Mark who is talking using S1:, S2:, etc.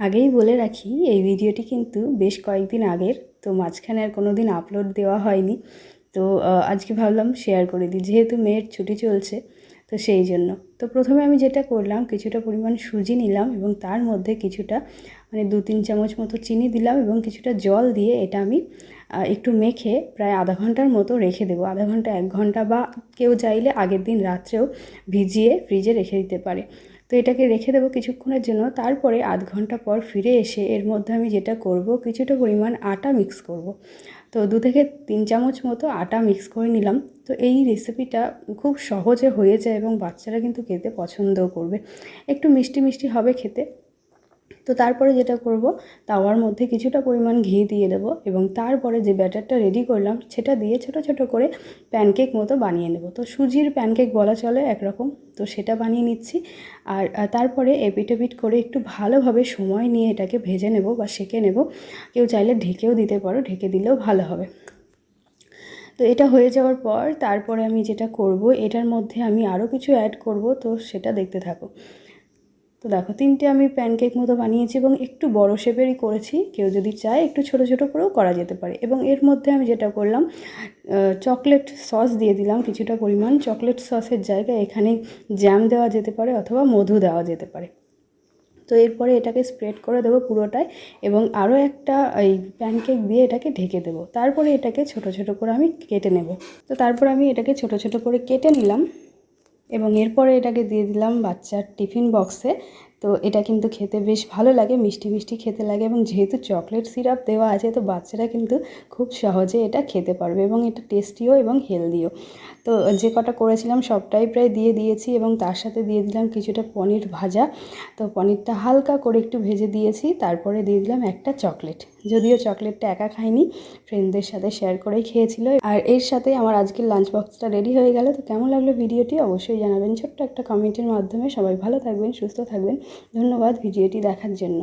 S1: আগেই বলে রাখি এই ভিডিওটি কিন্তু বেশ কয়েকদিন আগের, তো মাঝখানে আর কোনো দিন আপলোড দেওয়া হয়নি। তো আজকে ভাবলাম শেয়ার করে দিই, যেহেতু মেয়ের ছুটি চলছে তো সেই জন্য। তো প্রথমে আমি যেটা করলাম, কিছুটা পরিমাণ সুজি নিলাম এবং তার মধ্যে কিছুটা 2-3 চামচ মতো চিনি দিলাম এবং কিছুটা জল দিয়ে এটা আমি একটু মেখে প্রায় আধা ঘন্টার মতো রেখে দেবো। আধা ঘন্টা 1 ঘন্টা, বা কেউ চাইলে আগের দিন রাত্রেও ভিজিয়ে ফ্রিজে রেখে দিতে পারে। তো এটাকে রেখে দেবো কিছুক্ষণের জন্য। তারপরে আধ ঘন্টা পর ফিরে এসে এর মধ্যে আমি যেটা করব, কিছুটা পরিমাণ আটা মিক্স করব। তো 2 থেকে 3 চামচ মতো আটা মিক্স করে নিলাম। তো এই রেসিপিটা খুব সহজে হয়ে যায় এবং বাচ্চারা কিন্তু খেতে পছন্দও করবে। একটু মিষ্টি মিষ্টি হবে খেতে। তো তারপরে যেটা করব, তাওয়ার মধ্যে কিছুটা পরিমাণ ঘি দিয়ে দেবো এবং তারপরে যে ব্যাটারটা রেডি করলাম সেটা দিয়ে ছোট ছোট করে প্যানকেক মতো বানিয়ে নেব। তো সুজির প্যানকেক বলা চলে একরকম, তো সেটা বানিয়ে নিচ্ছি। আর তারপরে এপিট ওপিট করে একটু ভালোভাবে সময় নিয়ে এটাকে ভেজে নেব বা সেঁকে নেব। কেউ চাইলে ঢেকেও দিতে পারো, ঢেকে দিলেও ভালো হবে। তো এটা হয়ে যাওয়ার পর তারপরে আমি যেটা করব, এটার মধ্যে আমি আরও কিছু অ্যাড করব, তো সেটা দেখতে থাকো। তো দেখো, 3টে আমি প্যানকেক মতো বানিয়েছি এবং একটু বড় শেপেরই করেছি। কেউ যদি চায় একটু ছোট ছোট করেও করা যেতে পারে। এবং এর মধ্যে আমি যেটা করলাম, চকলেট সস দিয়ে দিলাম কিছুটা পরিমাণ। চকলেট সসের জায়গায় এখানে জ্যাম দেওয়া যেতে পারে অথবা মধু দেওয়া যেতে পারে। তো এরপরে এটাকে স্প্রেড করে দেবো পুরোটায় এবং আরও একটা এই প্যানকেক দিয়ে এটাকে ঢেকে দেবো। তারপরে এটাকে ছোট ছোট করে আমি কেটে নেব। তো তারপরে আমি এটাকে ছোট ছোট করে কেটে নিলাম এবং এরপরে এটাকে দিয়ে দিলাম বাচ্চার টিফিন বক্সে। তো এটা কিন্তু খেতে বেশ ভালো লাগে, মিষ্টি মিষ্টি খেতে লাগে এবং যেহেতু চকলেট সিরাপ দেওয়া আছে, তো বাচ্চারা কিন্তু খুব সহজে এটা খেতে পারবে এবং এটা টেস্টিও এবং হেলদিও। তো যে কটা করেছিলাম সবটাই প্রায় দিয়ে দিয়েছি এবং তার সাথে দিয়ে দিলাম কিছুটা পনির ভাজা। তো পনিরটা হালকা করে একটু ভেজে দিয়েছি, তারপরে দিয়ে দিলাম একটা চকলেট। যদিও চকলেটটা একা খাইনি, ফ্রেন্ডদের সাথে শেয়ার করেই খেয়েছিল। আর এর সাথে আমার আজকের লাঞ্চ বক্সটা রেডি হয়ে গেল। তো কেমন লাগলো ভিডিওটি অবশ্যই জানাবেন ছোট্ট একটা কমেন্টের মাধ্যমে। সবাই ভালো থাকবেন, সুস্থ থাকবেন। ধন্যবাদ ভিডিওটি দেখার জন্য।